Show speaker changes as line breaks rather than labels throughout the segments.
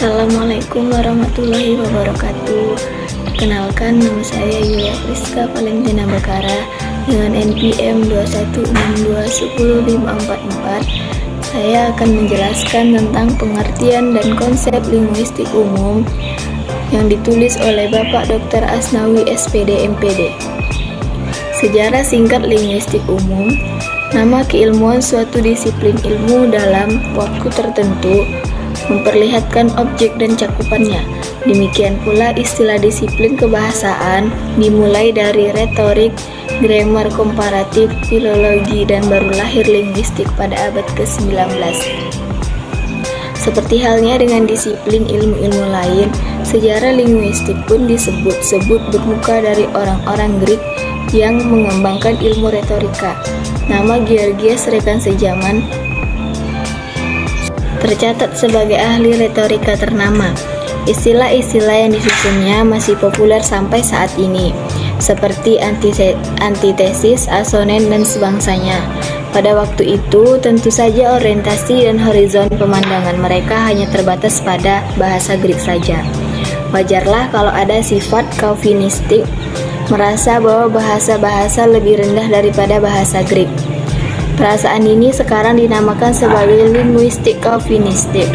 Assalamualaikum warahmatullahi wabarakatuh. Perkenalkan, nama saya Yulia Priska Valentina Bakara dengan NPM 216210544. Saya akan menjelaskan tentang pengertian dan konsep linguistik umum yang ditulis oleh Bapak Dr. Asnawi SPD MPD. Sejarah singkat linguistik umum, nama keilmuan suatu disiplin ilmu dalam waktu tertentu memperlihatkan objek dan cakupannya. Demikian pula istilah disiplin kebahasaan dimulai dari retorik, grammar komparatif, filologi, dan baru lahir linguistik pada abad ke-19. Seperti halnya dengan disiplin ilmu-ilmu lain, sejarah linguistik pun disebut-sebut bermuka dari orang-orang Greek yang mengembangkan ilmu retorika. Nama Georgias rekan sejaman tercatat sebagai ahli retorika ternama. Istilah-istilah yang disusunnya masih populer sampai saat ini, seperti antitesis, asonen, dan sebangsanya. Pada waktu itu, tentu saja orientasi dan horizon pemandangan mereka hanya terbatas pada bahasa Greek saja. Wajarlah kalau ada sifat kaufinistik, merasa bahwa bahasa-bahasa lebih rendah daripada bahasa Greek. Perasaan ini sekarang dinamakan sebagai linguistik kaufinistik.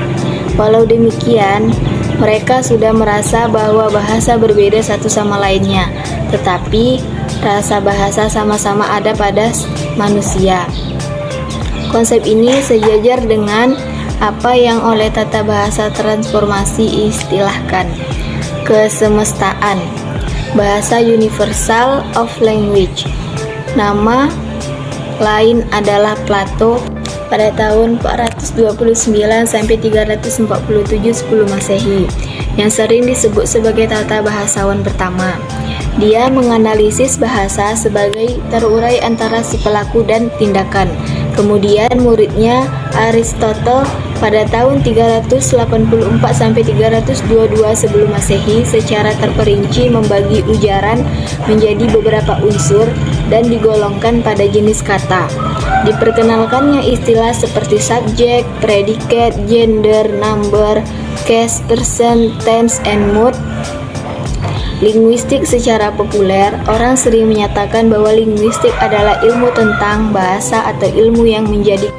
Walau demikian, mereka sudah merasa bahwa bahasa berbeda satu sama lainnya, tetapi rasa bahasa sama-sama ada pada manusia. Konsep ini sejajar dengan apa yang oleh tata bahasa transformasi istilahkan kesemestaan, bahasa universal of language. Nama lain adalah Plato pada tahun 429 sampai 347 sebelum Masehi, yang sering disebut sebagai tata bahasawan pertama. Dia menganalisis bahasa sebagai terurai antara si pelaku dan tindakan. Kemudian muridnya Aristotle pada tahun 384 sampai 322 sebelum Masehi secara terperinci membagi ujaran menjadi beberapa unsur dan digolongkan pada jenis kata. Diperkenalkannya istilah seperti subject, predicate, gender, number, case, person, tense, and mood. Linguistik secara populer, orang sering menyatakan bahwa linguistik adalah ilmu tentang bahasa atau ilmu yang menjadi.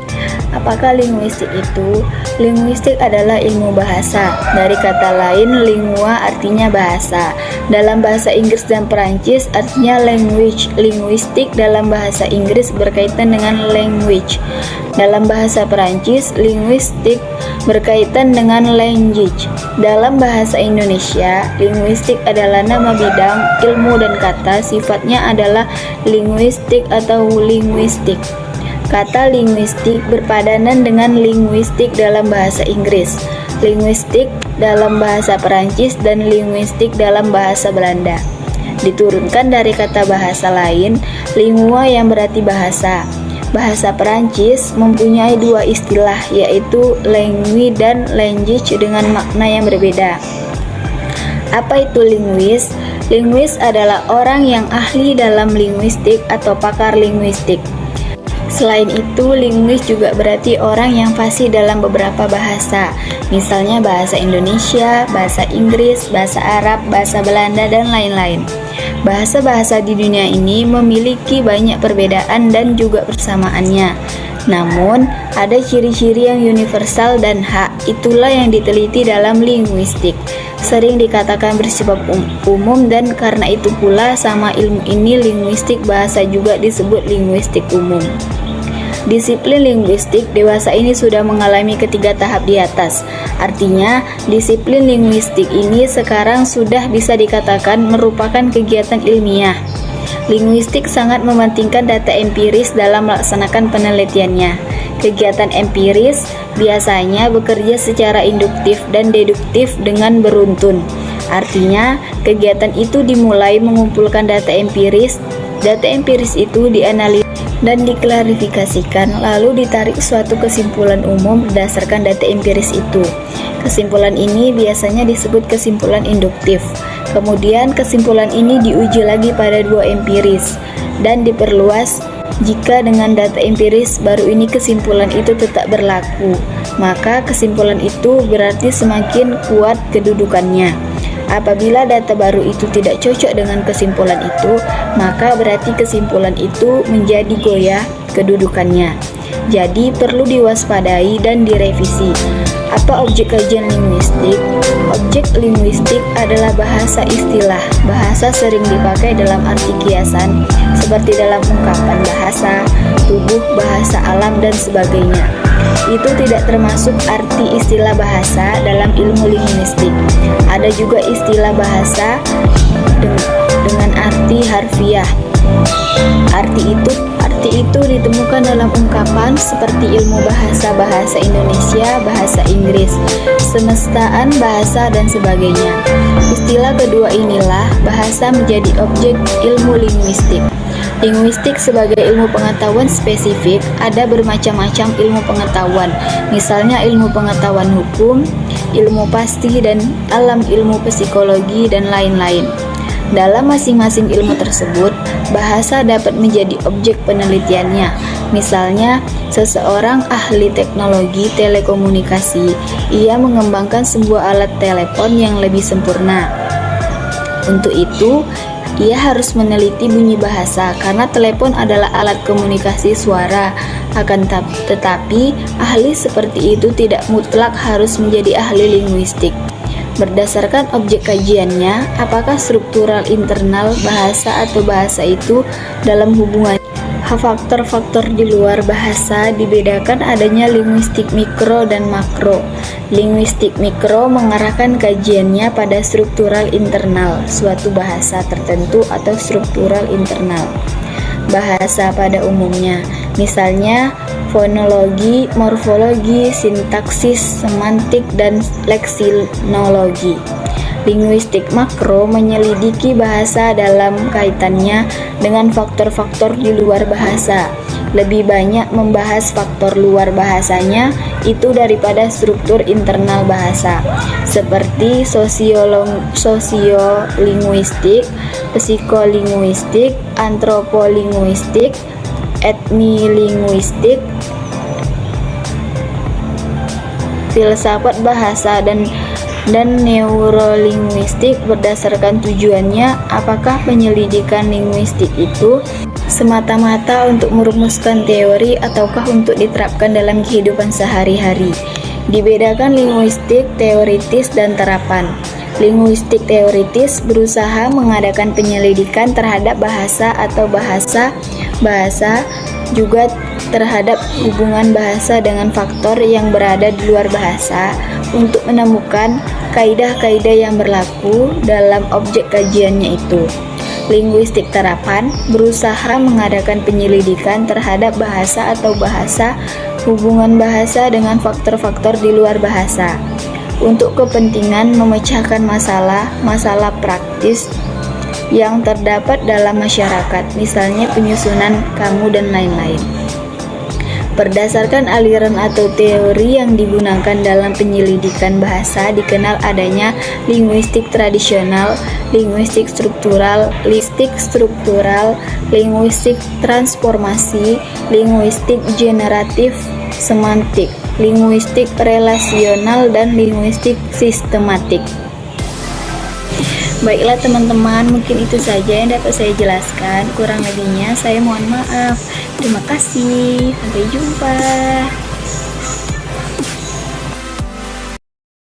Apakah linguistik itu? Linguistik adalah ilmu bahasa. Dari kata lain, lingua artinya bahasa. Dalam bahasa Inggris dan Perancis artinya language. Linguistik dalam bahasa Inggris berkaitan dengan language. Dalam bahasa Perancis, linguistik berkaitan dengan language. Dalam bahasa Indonesia, linguistik adalah nama bidang ilmu dan kata sifatnya adalah linguistik atau linguistik. Kata linguistik berpadanan dengan linguistik dalam bahasa Inggris, linguistik dalam bahasa Perancis, dan linguistik dalam bahasa Belanda. Diturunkan dari kata bahasa lain, lingua yang berarti bahasa. Bahasa Perancis mempunyai dua istilah, yaitu langue dan language dengan makna yang berbeda. Apa itu linguis? Linguis adalah orang yang ahli dalam linguistik atau pakar linguistik. Selain itu, linguis juga berarti orang yang fasih dalam beberapa bahasa, misalnya bahasa Indonesia, bahasa Inggris, bahasa Arab, bahasa Belanda, dan lain-lain. Bahasa-bahasa di dunia ini memiliki banyak perbedaan dan juga persamaannya. Namun, ada ciri-ciri yang universal dan hak, itulah yang diteliti dalam linguistik. Sering dikatakan bersifat umum dan karena itu pula sama ilmu ini linguistik bahasa juga disebut linguistik umum. Disiplin linguistik dewasa ini sudah mengalami ketiga tahap di atas. Artinya, disiplin linguistik ini sekarang sudah bisa dikatakan merupakan kegiatan ilmiah. Linguistik sangat mementingkan data empiris dalam melaksanakan penelitiannya. Kegiatan empiris biasanya bekerja secara induktif dan deduktif dengan beruntun. Artinya, kegiatan itu dimulai mengumpulkan data empiris. Data empiris itu dianalisis dan diklarifikasikan, lalu ditarik suatu kesimpulan umum berdasarkan data empiris itu. Kesimpulan ini biasanya disebut kesimpulan induktif. Kemudian kesimpulan ini diuji lagi pada dua empiris dan diperluas. Jika dengan data empiris baru ini kesimpulan itu tetap berlaku. maka kesimpulan itu berarti semakin kuat kedudukannya. Apabila data baru itu tidak cocok dengan kesimpulan itu, maka berarti kesimpulan itu menjadi goyah kedudukannya. Jadi perlu diwaspadai dan direvisi. Apa objek kajian linguistik? Objek linguistik adalah bahasa istilah. Bahasa sering dipakai dalam arti kiasan, seperti dalam ungkapan bahasa, tubuh, bahasa alam, dan sebagainya. Itu tidak termasuk arti istilah bahasa dalam ilmu linguistik. Ada juga istilah bahasa dengan arti harfiah. Arti itu ditemukan dalam ungkapan seperti ilmu bahasa Indonesia, bahasa Inggris, semestaan bahasa, dan sebagainya. Istilah kedua inilah bahasa menjadi objek ilmu linguistik. Linguistik sebagai ilmu pengetahuan spesifik ada bermacam-macam ilmu pengetahuan, misalnya ilmu pengetahuan hukum, ilmu pasti, dan alam ilmu psikologi, dan lain-lain. Dalam masing-masing ilmu tersebut, bahasa dapat menjadi objek penelitiannya. Misalnya, seseorang ahli teknologi telekomunikasi, ia mengembangkan sebuah alat telepon yang lebih sempurna. Untuk itu, ia harus meneliti bunyi bahasa karena telepon adalah alat komunikasi suara. Akan tetapi, ahli seperti itu tidak mutlak harus menjadi ahli linguistik. Berdasarkan objek kajiannya, apakah struktural internal bahasa atau bahasa itu dalam hubungan faktor-faktor di luar bahasa dibedakan adanya linguistik mikro dan makro. Linguistik mikro mengarahkan kajiannya pada struktural internal suatu bahasa tertentu atau struktural internal bahasa pada umumnya, misalnya fonologi, morfologi, sintaksis, semantik, dan leksinologi. Linguistik makro menyelidiki bahasa dalam kaitannya dengan faktor-faktor di luar bahasa. Lebih banyak membahas faktor luar bahasanya itu daripada struktur internal bahasa, seperti sosiolinguistik, psikolinguistik, antropolinguistik, etnilinguistik, filsafat bahasa, dan neurolinguistik. Berdasarkan tujuannya, apakah penyelidikan linguistik itu semata-mata untuk merumuskan teori ataukah untuk diterapkan dalam kehidupan sehari-hari. Dibedakan linguistik teoritis dan terapan. Linguistik teoritis berusaha mengadakan penyelidikan terhadap bahasa atau bahasa juga terhadap hubungan bahasa dengan faktor yang berada di luar bahasa untuk menemukan kaidah-kaidah yang berlaku dalam objek kajiannya itu. Linguistik terapan berusaha mengadakan penyelidikan terhadap bahasa atau hubungan bahasa dengan faktor-faktor di luar bahasa untuk kepentingan memecahkan masalah praktis yang terdapat dalam masyarakat, misalnya penyusunan kamu dan lain-lain. Berdasarkan aliran atau teori yang digunakan dalam penyelidikan bahasa, dikenal adanya linguistik tradisional, linguistik struktural, linguistik transformasi, linguistik generatif, semantik, linguistik relasional, dan linguistik sistematik. Baiklah teman-teman, mungkin itu saja yang dapat saya jelaskan. Kurang lebihnya saya mohon maaf. Terima kasih. Sampai jumpa.